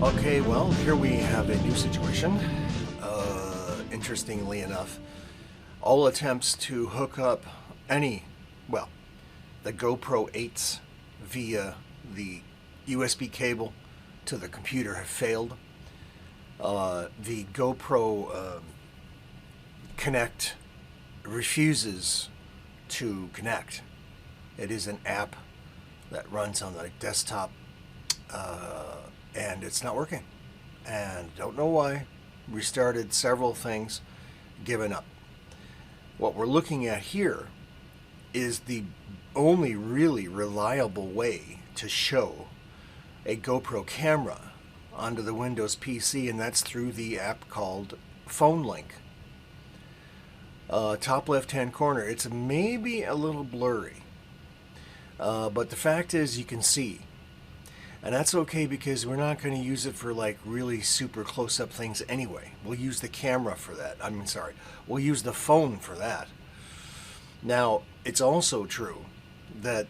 Okay, well, here we have a new situation. Interestingly enough, all attempts to hook up the GoPro 8s via the USB cable to the computer have failed. The GoPro Connect refuses to connect. It is an app that runs on the desktop, and it's not working. And don't know why. Restarted several things, given up. What we're looking at here is the only really reliable way to show a GoPro camera onto the Windows PC, and that's through the app called Phone Link. Top left-hand corner. It's maybe a little blurry, but the fact is you can see. And that's okay because we're not going to use it for like really super close-up things anyway. We'll use the camera for that. We'll use the phone for that. Now, it's also true that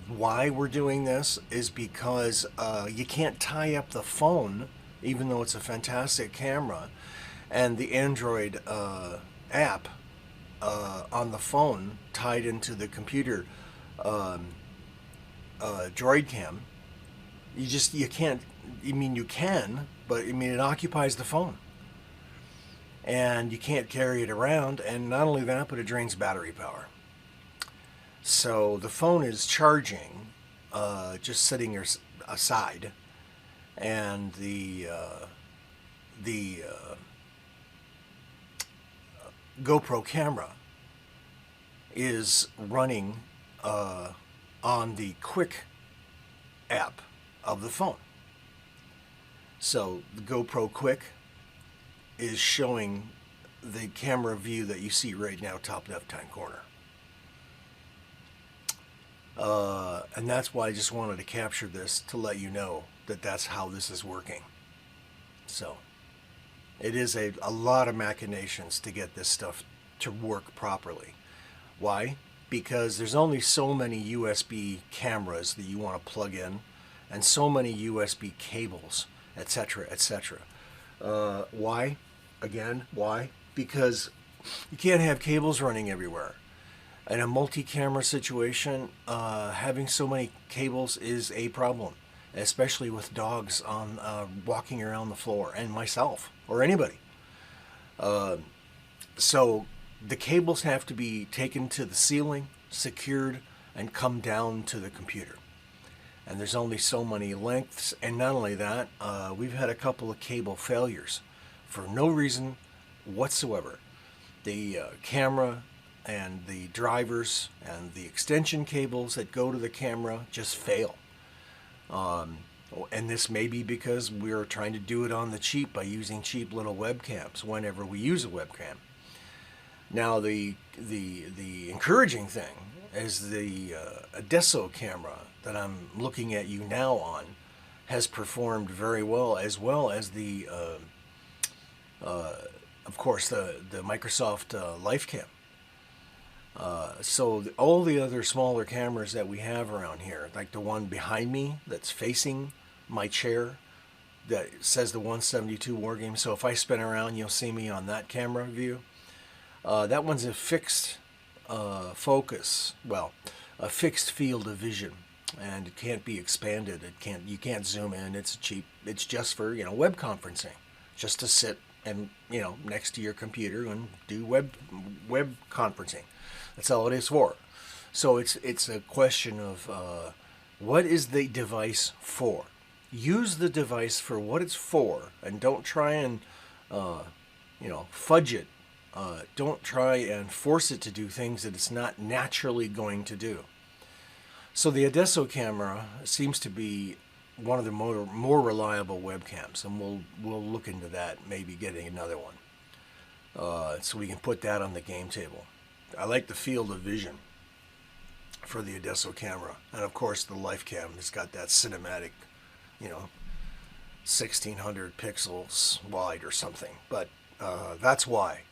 why we're doing this is because you can't tie up the phone, even though it's a fantastic camera, and the Android app on the phone tied into the computer Droid Cam. You can't. You can, but it occupies the phone, and you can't carry it around. And not only that, but it drains battery power. So the phone is charging, just sitting aside, and the GoPro camera is running on the Quick app of the phone. So the GoPro Quick is showing the camera view that you see right now, top left-hand corner. And that's why I just wanted to capture this to let you know that that's how this is working. So it is a lot of machinations to get this stuff to work properly. Why? Because there's only so many USB cameras that you want to plug in, and so many USB cables, etc., etc. Why? Again, why? Because you can't have cables running everywhere. In a multi-camera situation, having so many cables is a problem, especially with dogs on walking around the floor, and myself, or anybody. So the cables have to be taken to the ceiling, secured, and come down to the computer. And there's only so many lengths, and not only that, we've had a couple of cable failures for no reason whatsoever. The camera and the drivers and the extension cables that go to the camera just fail. And this may be because we're trying to do it on the cheap by using cheap little webcams whenever we use a webcam. Now the encouraging thing is the Adesso camera that I'm looking at you now on has performed very well as the of course the Microsoft LifeCam. So all the other smaller cameras that we have around here, like the one behind me that's facing my chair that says the 172 Wargame. So if I spin around, you'll see me on that camera view. That one's a fixed focus, a fixed field of vision, and it can't be expanded. You can't zoom in. It's just for web conferencing, just to sit and next to your computer and do web conferencing. That's all it is for. So it's a question of what is the device for? Use the device for what it's for, and don't try and fudge it. Don't try and force it to do things that it's not naturally going to do. So the Adesso camera seems to be one of the more reliable webcams, and we'll look into that, maybe getting another one, so we can put that on the game table. I like the field of vision for the Adesso camera, and of course the LifeCam has got that cinematic, 1600 pixels wide or something. But that's why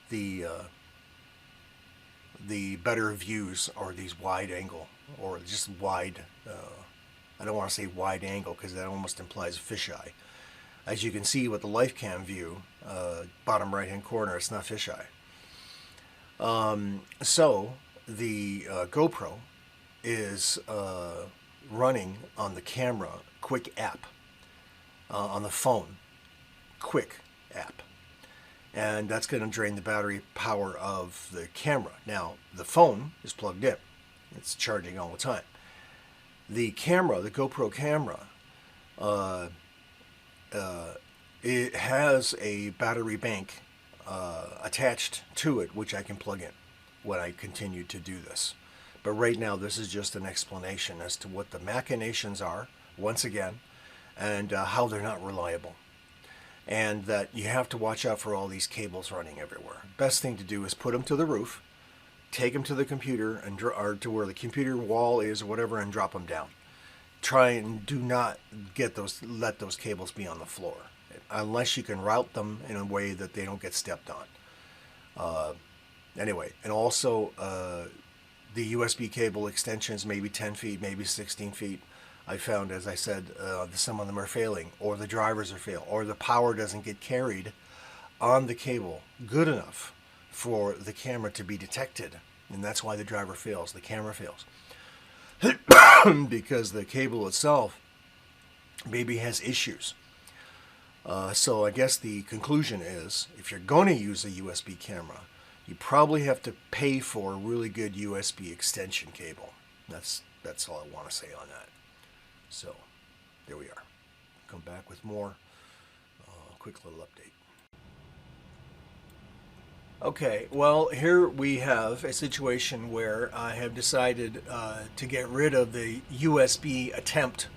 the better views are these wide angle or just wide I don't want to say wide angle because that almost implies fisheye. As you can see with the life cam view, bottom right hand corner, it's not fisheye. So the GoPro is running on the camera quick app, on the phone quick app, and that's going to drain the battery power of the camera. Now the phone is plugged in, it's charging all the time. The camera, the GoPro camera, it has a battery bank attached to it, which I can plug in when I continue to do this. But right now, this is just an explanation as to what the machinations are, once again, and how they're not reliable. And that you have to watch out for all these cables running everywhere. Best thing to do is put them to the roof, take them to the computer, and or to where the computer wall is or whatever, and drop them down. Try and do not let those cables be on the floor, unless you can route them in a way that they don't get stepped on. Anyway, and also the USB cable extensions, maybe 10 feet, maybe 16 feet. I found, as I said, some of them are failing, or the drivers are failing, or the power doesn't get carried on the cable good enough for the camera to be detected. And that's why the driver fails, the camera fails. Because the cable itself maybe has issues. So I guess the conclusion is, if you're going to use a USB camera, you probably have to pay for a really good USB extension cable. That's all I want to say on that. So there we are. Come back with more. Quick little update. Okay, well, here we have a situation where I have decided to get rid of the USB attempt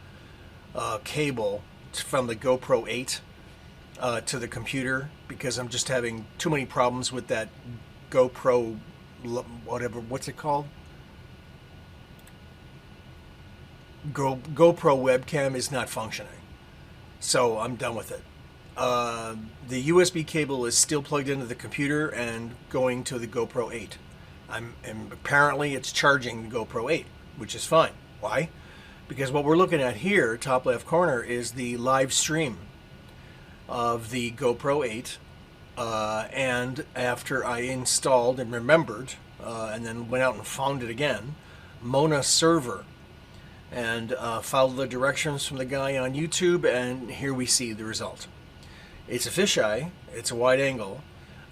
cable from the GoPro 8 to the computer, because I'm just having too many problems with that GoPro, what's it called? GoPro webcam is not functioning. So I'm done with it. The USB cable is still plugged into the computer and going to the GoPro 8. And apparently it's charging the GoPro 8, which is fine. Why? Because what we're looking at here, top left corner, is the live stream of the GoPro 8. And after I installed and remembered, and then went out and found it again, Mona server, and followed the directions from the guy on YouTube, and here we see the result. It's a fisheye, it's a wide angle.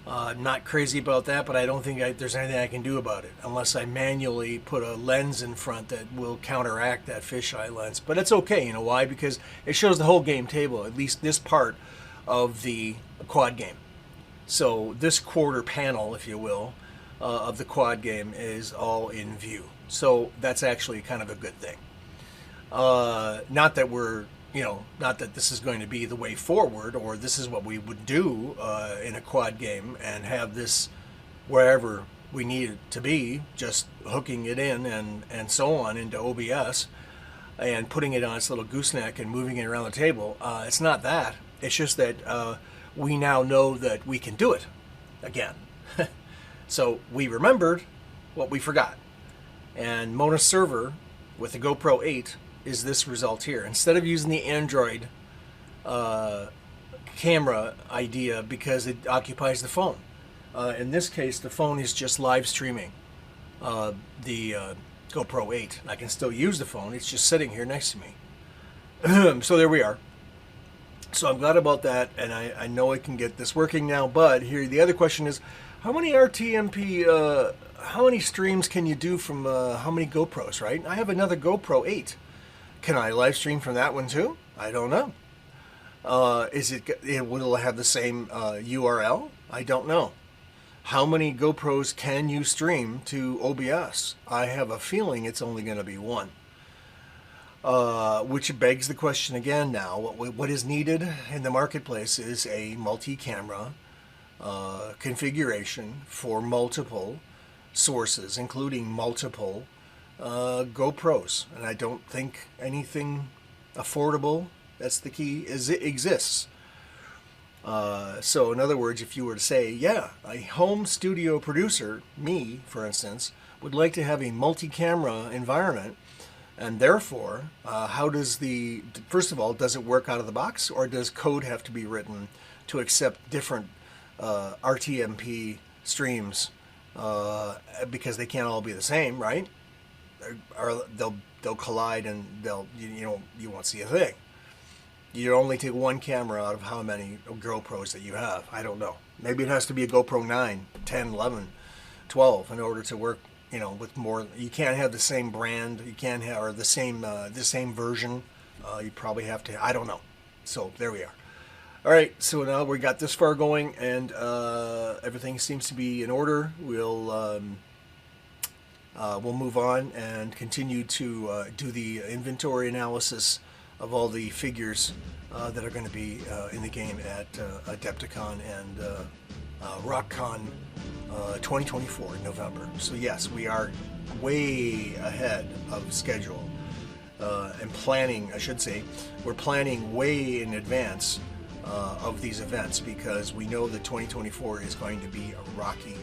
Not crazy about that, but I don't think there's anything I can do about it unless I manually put a lens in front that will counteract that fisheye lens. But it's okay, you know why? Because it shows the whole game table, at least this part of the quad game. So this quarter panel, if you will, of the quad game is all in view. So that's actually kind of a good thing. Not that we're, not that this is going to be the way forward, or this is what we would do in a quad game and have this wherever we need it to be, just hooking it in and so on into OBS and putting it on its little gooseneck and moving it around the table. It's not that. It's just that we now know that we can do it again. So we remembered what we forgot. And Mona server with the GoPro 8 is this result here. Instead of using the Android camera idea because it occupies the phone. In this case, the phone is just live streaming the GoPro 8. I can still use the phone. It's just sitting here next to me. So there we are. So I'm glad about that, and I know I can get this working now. But here, the other question is, how many RTMP, how many streams can you do from how many GoPros, right? I have another GoPro 8. Can I live stream from that one too? I don't know. Will it have the same URL? I don't know. How many GoPros can you stream to OBS? I have a feeling it's only going to be one. Which begs the question again now, what is needed in the marketplace is a multi-camera configuration for multiple sources, including multiple GoPros. And I don't think anything affordable, that's the key, exists. So in other words, if you were to say, yeah, a home studio producer, me for instance, would like to have a multi-camera environment And therefore, first of all, does it work out of the box, or does code have to be written to accept different RTMP streams because they can't all be the same, right? Or they'll collide and you won't see a thing. You only take one camera out of how many GoPros that you have. I don't know. Maybe it has to be a GoPro 9, 10, 11, 12 in order to work, with more. You can't have the same brand. You can't have, or the same version. You probably have to, I don't know. So there we are. All right, so now we got this far going, and everything seems to be in order. We'll move on and continue to do the inventory analysis of all the figures that are going to be in the game at Adepticon and RockCon 2024 in November. So yes, we are way ahead of schedule and planning, I should say, we're planning way in advance of these events, because we know that 2024 is going to be a rocky